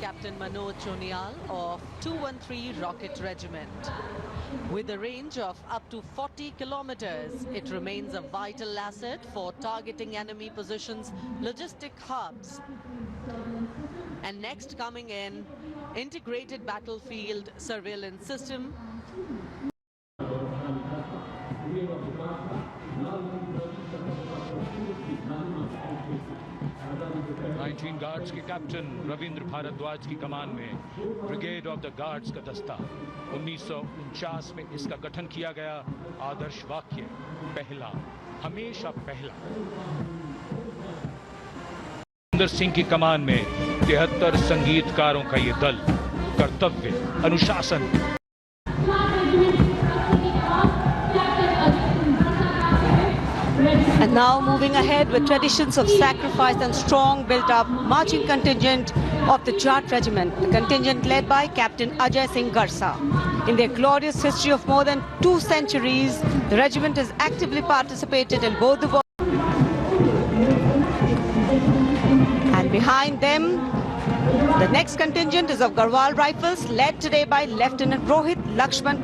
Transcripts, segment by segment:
Captain Manoj Chonial of 213 Rocket Regiment. With a range of up to 40 kilometers, it remains a vital asset for targeting enemy positions, logistic hubs. And next coming in, integrated battlefield surveillance system. 19 guards के captain Ravindra Bhardwaj की कमान में brigade of the guards का दस्ता। 1949 में इसका गठन किया गया। आदर्श वाक्य पहला, हमेशा पहला। सुंदर सिंह की कमान में 73 संगीतकारों का ये दल। कर्तव्य, अनुशासन। And now moving ahead with traditions of sacrifice and strong built-up marching contingent of the Jat Regiment, the contingent led by Captain Ajay Singh Garsa. In their glorious history of more than 2 centuries, the regiment has actively participated in both the wars. And behind them, the next contingent is of Garhwal Rifles, led today by Lieutenant Rohit Lakshman.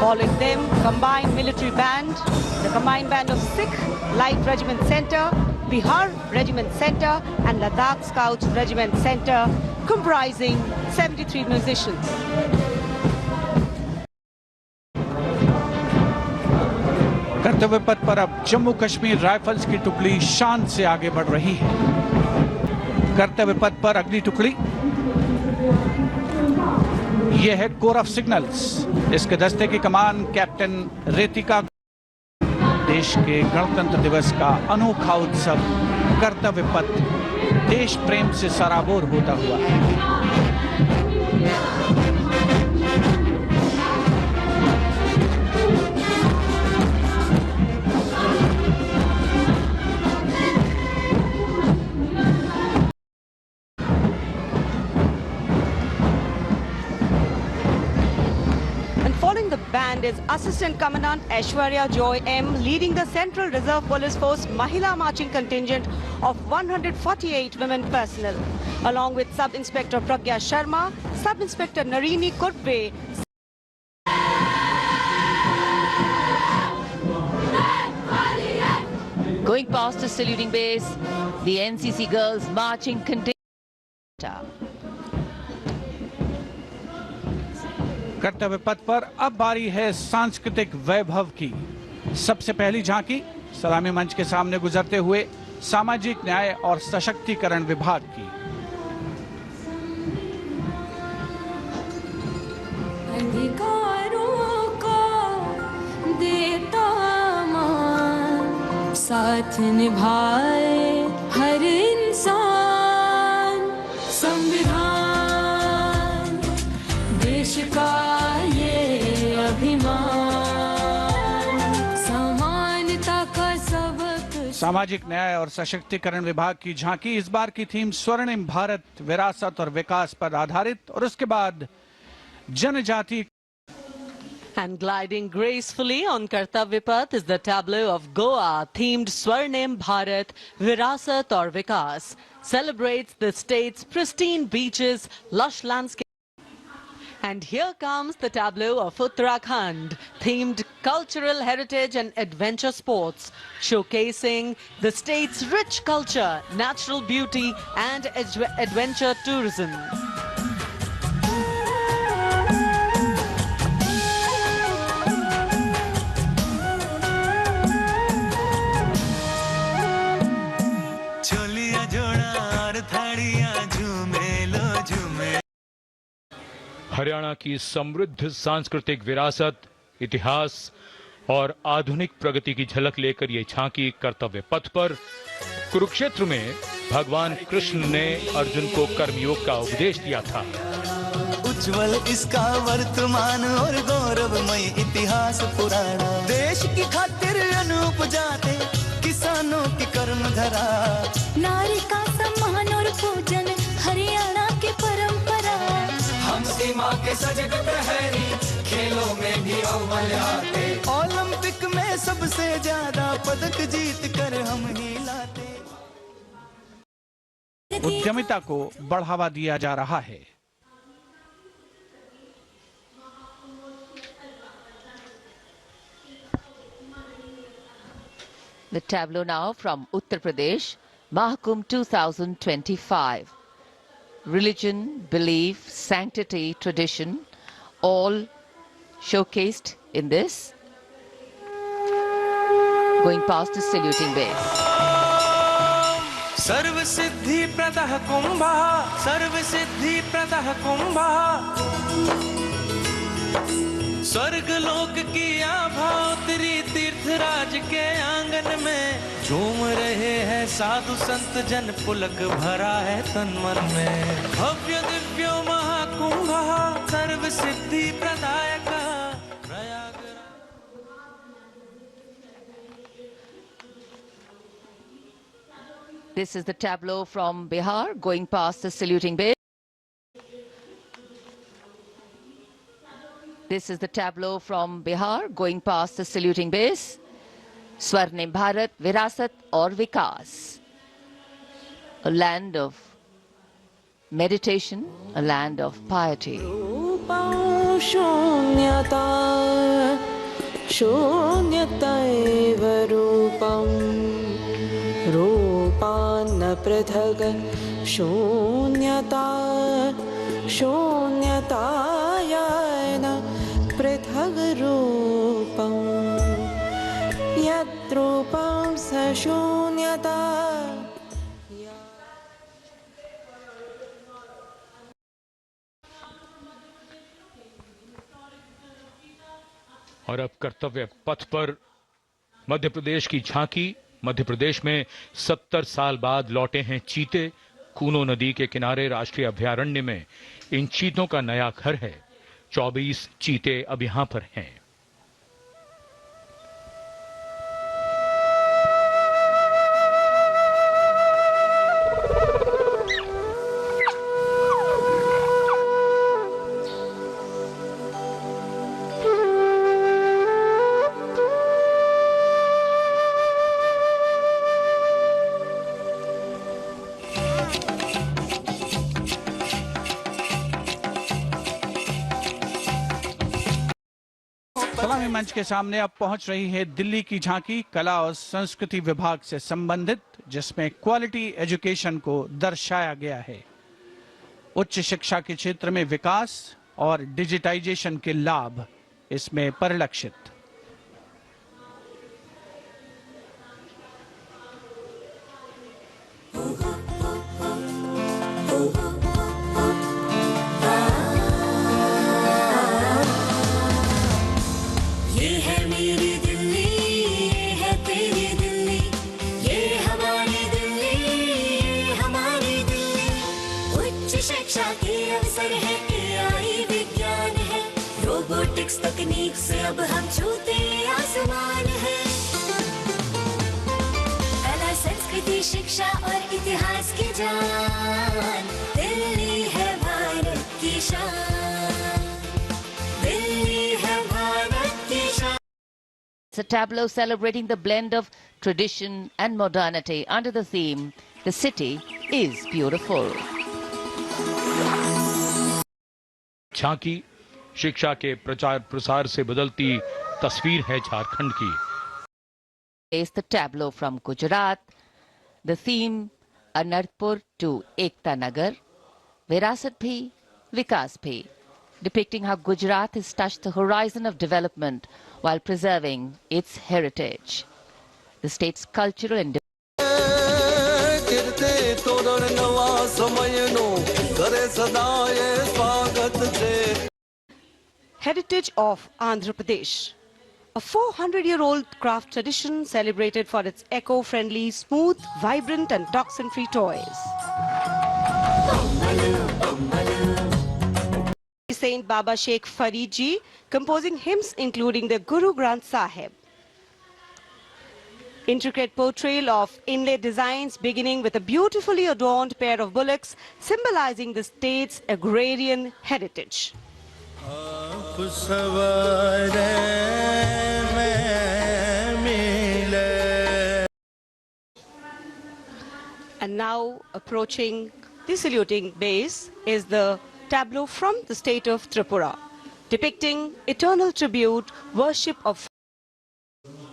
Following them, combined military band, the combined band of Sikh Light Regiment Centre, Bihar Regiment Centre and Ladakh Scouts Regiment Centre, comprising 73 musicians. कर्तव्य पथ पर अब Jammu Kashmir rifles की टुकड़ी शान से आगे बढ़ रही है। कर्तव्य पथ पर अग्नि टुकड़ी, यह है कोर ऑफ सिग्नल्स। इसके दस्ते की कमान कैप्टन रेतिका। देश के गणतंत्र दिवस का अनोखा उत्सव कर्तव्य पथ देश प्रेम से सराबोर होता हुआ। The band is Assistant Commandant Aishwarya Joy M, leading the Central Reserve Police Force Mahila Marching Contingent of 148 women personnel, along with Sub-Inspector Pragya Sharma, Sub-Inspector Narini Kurbe. Going past the saluting base, the NCC girls marching contingent. कर्तव्य पथ पर अब बारी है सांस्कृतिक वैभव की। सबसे पहली झांकी सलामी मंच के सामने गुजरते हुए सामाजिक न्याय और सशक्तिकरण विभाग की। अधिकारों को देता मान, साथ निभाए हर इंसान। संविधान देश का ये अभिमान, समानता का सबक। सामाजिक न्याय और सशक्तिकरण विभाग की झांकी। इस बार की थीम स्वर्णिम भारत, विरासत और विकास पर आधारित, और उसके बाद जनजाति। And gliding gracefully on Kartavya Path is the tableau of Goa, themed Swarnim Bharat, Virasat aur Vikas. Celebrates the state's pristine beaches, lush landscapes. And here comes the tableau of Uttarakhand, themed cultural heritage and adventure sports, showcasing the state's rich culture, natural beauty and adventure tourism. Haryana की समृद्ध सांस्कृतिक विरासत, इतिहास और आधुनिक प्रगति की झलक लेकर ये झांकी कर्तव्य पथ पर। कुरुक्षेत्र में भगवान कृष्ण ने अर्जुन को कर्मयोग का उपदेश दिया था। उज्जवल इसका वर्तमान और गौरवमय इतिहास पुराना। देश की खातिर अनूप जाते किसानों की कर्म धरा। नारी का सम्मान और पूजन हरियाणा की परंपरा। हम सीमा के सजग प्रहरी, खेलों में भी अव्वल आते। ओलंपिक में में सबसे ज्यादा पदक जीत कर हम ही लाते। उद्यमिता को बढ़ावा दिया जा रहा है। The tableau now from Uttar Pradesh, Mahakumbh 2025. Religion, belief, sanctity, tradition, all showcased in this. Going past the saluting base. सर्व सिद्धि प्रदः कुंभः, सर्व सिद्धि प्रदः कुंभः। स्वर्ग लोक की आभा उतरी तीर्थराज के आंगन में। झूम रहे हैं साधु संत जन, पुलक भरा है तन मन में। भव्य दिव्यो महाकुंभः, सर्व सिद्धि प्रदायकः। This is the tableau from Bihar, going past the saluting base. This is the tableau from Bihar, going past the saluting base. Swarnim Bharat, Virasat aur Vikas. A land of meditation, a land of piety. शून्यता शून्यतैव रूपम् रूपान्न पृथग् शून्यता शून्यतायन पृथग् रूपम् यत् रूपं स शून्यता। और अब कर्तव्य पथ पर मध्य प्रदेश की झांकी। मध्य प्रदेश में 70 साल बाद लौटे हैं चीते। कूनो नदी के किनारे राष्ट्रीय अभयारण्य में इन चीतों का नया घर है। 24 चीते अब यहां पर हैं। सलामी मंच के सामने अब पहुंच रही है दिल्ली की झांकी, कला और संस्कृति विभाग से संबंधित, जिसमें क्वालिटी एजुकेशन को दर्शाया गया है। उच्च शिक्षा के क्षेत्र में विकास और डिजिटाइजेशन के लाभ इसमें परिलक्षित। तकनीक से अब हम छूते आसमान है। कला संस्कृति शिक्षा और इतिहास की जान, दिल्ली है भारत की शान, दिल्ली है भारत की शान। It's a tableau celebrating the blend of tradition and modernity under the theme, "The city is beautiful." झांकी शिक्षा के प्रचार प्रसार से बदलती तस्वीर है झारखंड की। Is the tableau from Gujarat, the theme Anarpur to Ekta Nagar, Virasat bhi, Vikas bhi, depicting how Gujarat has touched the horizon of development while preserving its heritage. The state's cultural and Heritage of Andhra Pradesh. A 400-year-old craft tradition celebrated for its eco-friendly, smooth, vibrant and toxin-free toys. Saint Baba Sheikh Farid Ji composing hymns including the Guru Granth Sahib. Intricate portrayal of inlaid designs beginning with a beautifully adorned pair of bullocks symbolizing the state's agrarian heritage. आप सवारे में And now approaching the saluting base is the tableau from the state of Tripura, depicting eternal tribute, worship of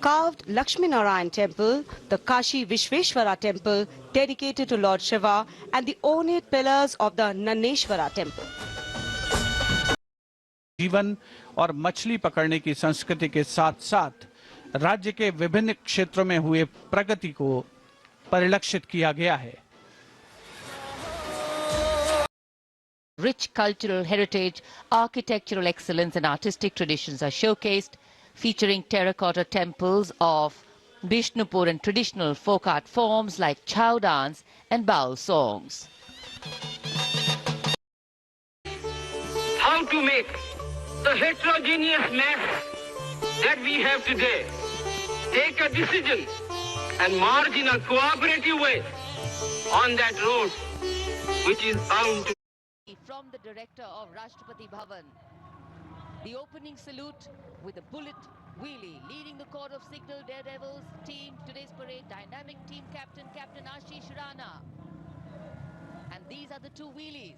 carved Lakshmi Narayan temple, the Kashi Vishveshwara temple dedicated to Lord Shiva, and the ornate pillars of the Naneshwara temple. जीवन और मछली पकड़ने की संस्कृति के साथ साथ राज्य के विभिन्न क्षेत्रों में हुए प्रगति को परिलक्षित किया गया है। Rich cultural heritage, architectural excellence and artistic traditions are showcased, featuring terracotta temples of Bishnupur and traditional folk art forms like chow dance and baul songs. How to make the heterogeneous mess that we have today take a decision and march in a cooperative way on that road which is bound to. From the director of Rashtrapati Bhavan, the opening salute with a bullet wheelie, leading the Corps of Signal Daredevils team, today's parade, dynamic team captain, Captain Ashish Rana. And these are the two wheelies.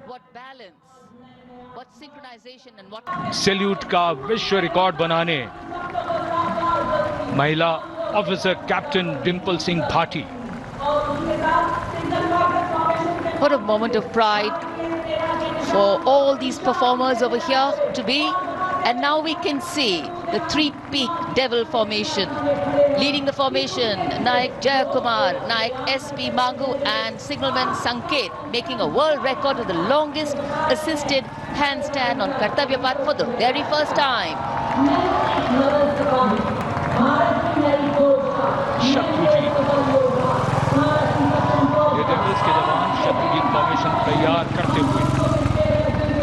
What balance, what synchronization and what... salute का विश्व record बनाने महिला officer captain Dimple Singh Bhati. What a moment of pride for all these performers over here to be. And now we can see the three-peak devil formation. Leading the formation, Naik Jayakumar, Naik SP Mangu and signalman Sanket, making a world record of the longest assisted handstand on Kartavya Path for the very first time. Shatrujeet, ये devils के जवान Shatrujeet formation तैयार करते हुए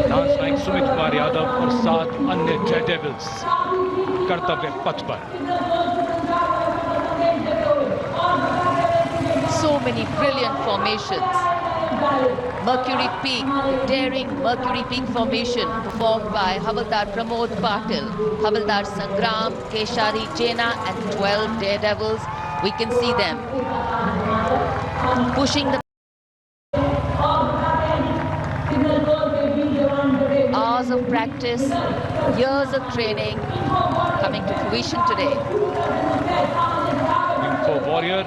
lance Naik Sumit Kumar Yadav और 7 अन्य जय devils कर्तव्य पथ पर। So many brilliant formations. Mercury Peak, the daring Mercury Peak formation performed by Havaldar Pramod Patil, Havaldar Sangram, Keshari Jena and 12 daredevils. We can see them pushing the hours of practice, years of training coming to fruition today. Info Warrior,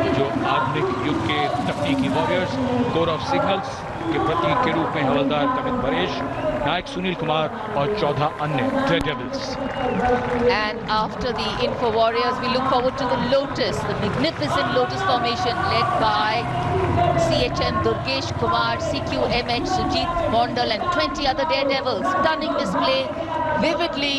जो आधुनिक युग के तकनीकी warriors, core of signals के प्रतीक के रूप में हवलदार कमित परेश, नायक सुनील कुमार और 14 अन्य जय devils. And after the Info Warriors, we look forward to the Lotus, the magnificent Lotus formation led by CHN Durgesh Kumar, CQMH Sujit Mondal and 20 other daredevils. Stunning display, vividly